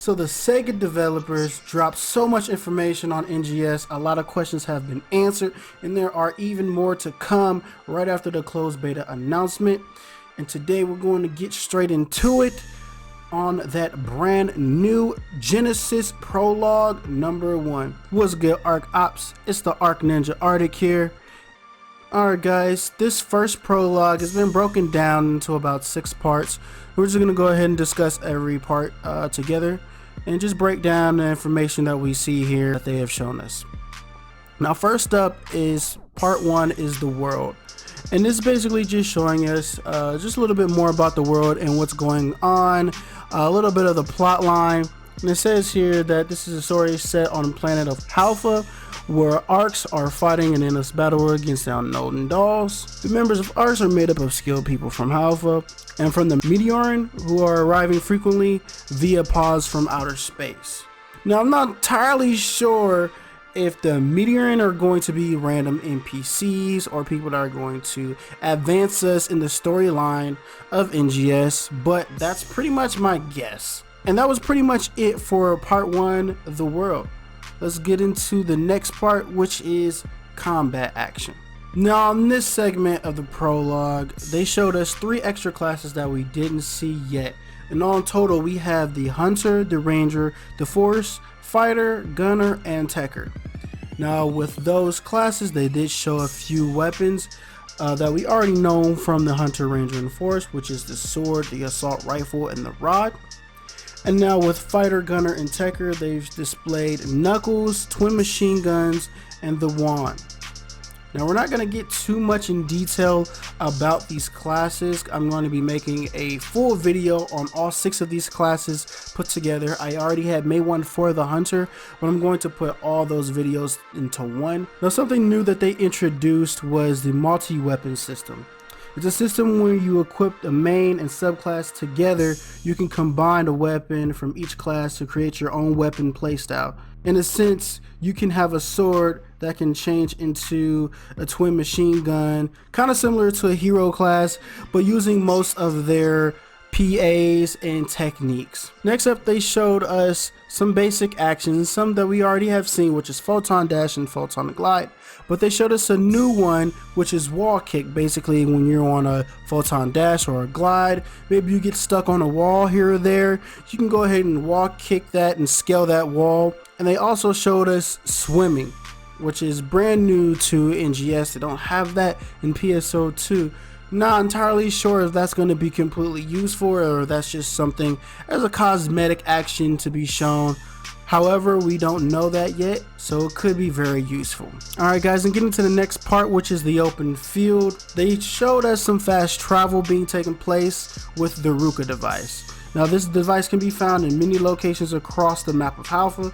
So the Sega developers dropped so much information on NGS, a lot of questions have been answered, and there are even more to come right after the closed beta announcement. And today we're going to get straight into it on that brand new Genesis Prologue #1. What's good, Arc Ops? It's the Arc Ninja Arctic here. Alright guys, this first prologue has been broken down into about 6 parts. We're just going to go ahead and discuss every part together and just break down the information that we see here that they have shown us. Now first up is part 1 is the world. And this is basically just showing us just a little bit more about the world and what's going on, a little bit of the plot line. And it says here that this is a story set on the planet of Halpha, where Arcs are fighting an endless battle against the unknown dolls. The members of Arcs are made up of skilled people from Halpha and from the Meteorin, who are arriving frequently via pods from outer space. Now I'm not entirely sure if the Meteorin are going to be random NPCs or people that are going to advance us in the storyline of NGS, but that's pretty much my guess. And that was pretty much it for part 1, the world. Let's get into the next part, which is combat action. Now in this segment of the prologue, they showed us 3 extra classes that we didn't see yet. And all in total, we have the Hunter, the Ranger, the Force, Fighter, Gunner, and Techer. Now with those classes, they did show a few weapons that we already know from the Hunter, Ranger, and Force, which is the sword, the assault rifle, and the rod. And now with Fighter, Gunner, and Techer, they've displayed Knuckles, twin machine guns, and the wand. Now we're not going to get too much in detail about these classes. I'm going to be making a full video on all 6 of these classes put together. I already had made one for the Hunter, but I'm going to put all those videos into one. Now something new that they introduced was the multi-weapon system. It's a system where you equip the main and subclass together. You can combine a weapon from each class to create your own weapon playstyle. In a sense, you can have a sword that can change into a twin machine gun, kind of similar to a hero class, but using most of their PAs and techniques. Next up, they showed us some basic actions, some that we already have seen, which is Photon Dash and Photon Glide. But they showed us a new one, which is Wall Kick. Basically, when you're on a Photon Dash or a Glide, maybe you get stuck on a wall here or there, you can go ahead and wall kick that and scale that wall. And they also showed us swimming, which is brand new to NGS. They don't have that in PSO2. Not entirely sure if that's going to be completely useful or that's just something as a cosmetic action to be shown. However, we don't know that yet, so it could be very useful. Alright guys, and getting to the next part, which is the open field. They showed us some fast travel being taken place with the Ruka device. Now this device can be found in many locations across the map of Halpha.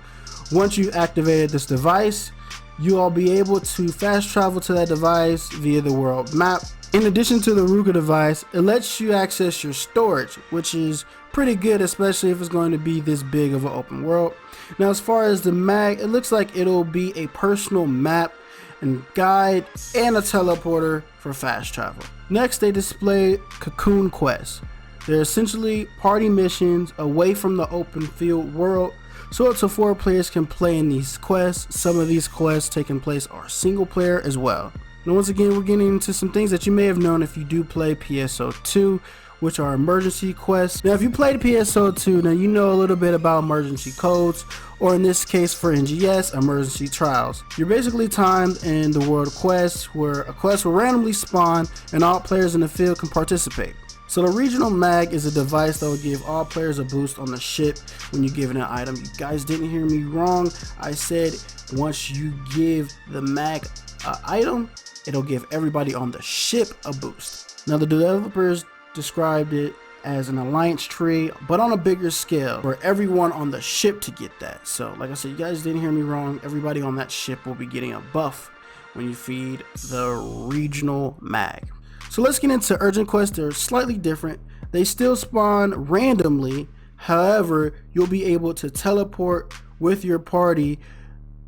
Once you've activated this device, you'll be able to fast travel to that device via the world map. In addition to the Ruka device, it lets you access your storage, which is pretty good, especially if it's going to be this big of an open world. Now as far as the mag, it looks like it'll be a personal map and guide and a teleporter for fast travel. Next, they display Cocoon quests. They're essentially party missions away from the open field world, so up to 4 players can play in these quests. Some of these quests taking place are single player as well. Now once again, we're getting into some things that you may have known if you do play PSO2, which are emergency quests. Now if you played PSO2, now you know a little bit about emergency codes, or in this case for NGS, emergency trials. You're basically timed in the world quest, where a quest will randomly spawn and all players in the field can participate. So the regional mag is a device that will give all players a boost on the ship when you give it an item. You guys didn't hear me wrong. I said once you give the mag an item, it'll give everybody on the ship a boost. Now the developers described it as an alliance tree, but on a bigger scale for everyone on the ship to get that. So like I said, you guys didn't hear me wrong. Everybody on that ship will be getting a buff when you feed the regional mag. So let's get into urgent quests. They're slightly different. They still spawn randomly. However, you'll be able to teleport with your party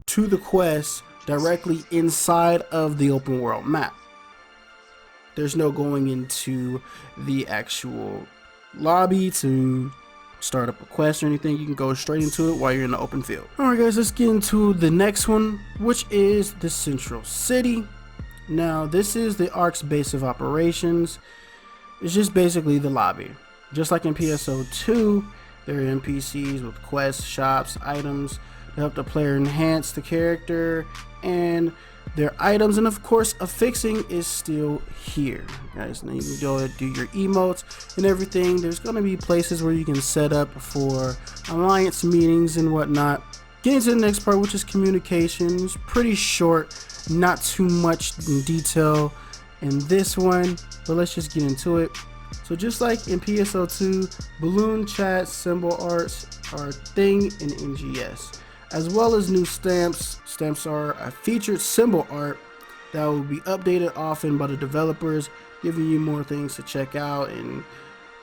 to the quest directly inside of the open world map. There's no going into the actual lobby to start up a quest or anything. You can go straight into it while you're in the open field. Alright guys, let's get into the next one, which is the Central City. Now this is the Ark's base of operations. It's just basically the lobby. Just like in PSO2, there are NPCs with quests, shops, items to help the player enhance the character and their items, and of course affixing is still here, guys. Now you can go do your emotes and everything. There's going to be places where you can set up for alliance meetings and whatnot. Getting to the next part, which is communications. Pretty short, not too much in detail in this one, but let's just get into it. So just like in PSO2, balloon chat symbol arts are a thing in NGS, as well as new stamps. Stamps are a featured symbol art that will be updated often by the developers, giving you more things to check out and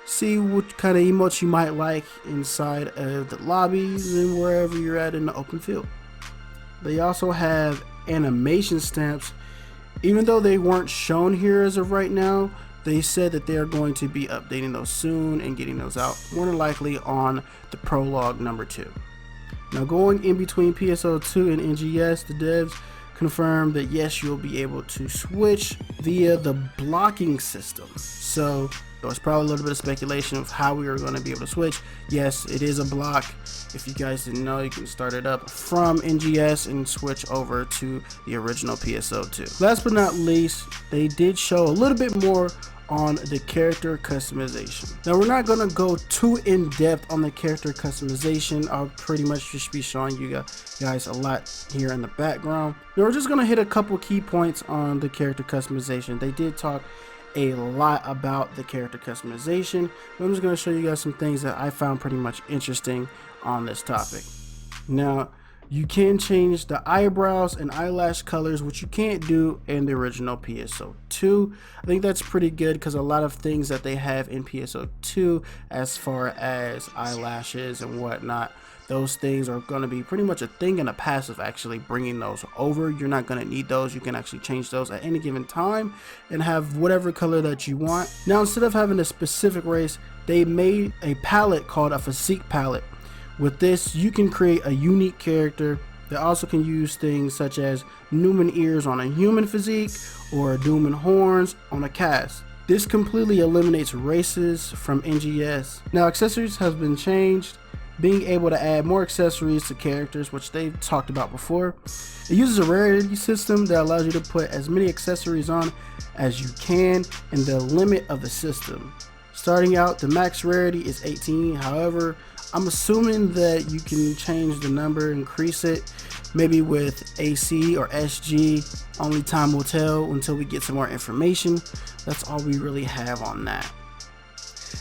see what kind of emotes you might like inside of the lobbies and wherever you're at in the open field. They also have animation stamps. Even though they weren't shown here as of right now, they said that they are going to be updating those soon and getting those out more than likely on the Prologue number 2. Now going in between PSO2 and NGS, the devs confirmed that yes, you'll be able to switch via the blocking system. So there was probably a little bit of speculation of how we were going to be able to switch. Yes, it is a block. If you guys didn't know, you can start it up from NGS and switch over to the original PSO2. Last but not least, they did show a little bit more on the character customization. Now we're not going to go too in depth on the character customization. I'll pretty much just be showing you guys a lot here in the background. Now we're just going to hit a couple key points on the character customization. They did talk a lot about the character customization, but I'm just going to show you guys some things that I found pretty much interesting on this topic. Now you can change the eyebrows and eyelash colors, which you can't do in the original PSO2. I think that's pretty good because a lot of things that they have in PSO2 as far as eyelashes and whatnot, those things are going to be pretty much a thing in a passive. Actually bringing those over, you're not going to need those. You can actually change those at any given time and have whatever color that you want. Now instead of having a specific race, they made a palette called a physique palette. With this, you can create a unique character that also can use things such as Newman ears on a human physique or Newman horns on a cast. This completely eliminates races from NGS. Now accessories has been changed, being able to add more accessories to characters, which they've talked about before. It uses a rarity system that allows you to put as many accessories on as you can in the limit of the system. Starting out, the max rarity is 18. However, I'm assuming that you can change the number, increase it, maybe with AC or SG. Only time will tell until we get some more information. That's all we really have on that.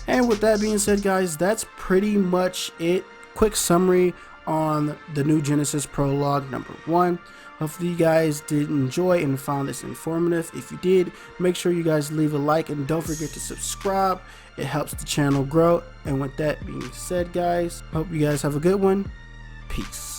And with that being said, guys, that's pretty much it. Quick summary on the new Genesis Prologue number 1. Hopefully you guys did enjoy and found this informative. If you did, make sure you guys leave a like and don't forget to subscribe. It helps the channel grow. And with that being said, guys, hope you guys have a good one. Peace.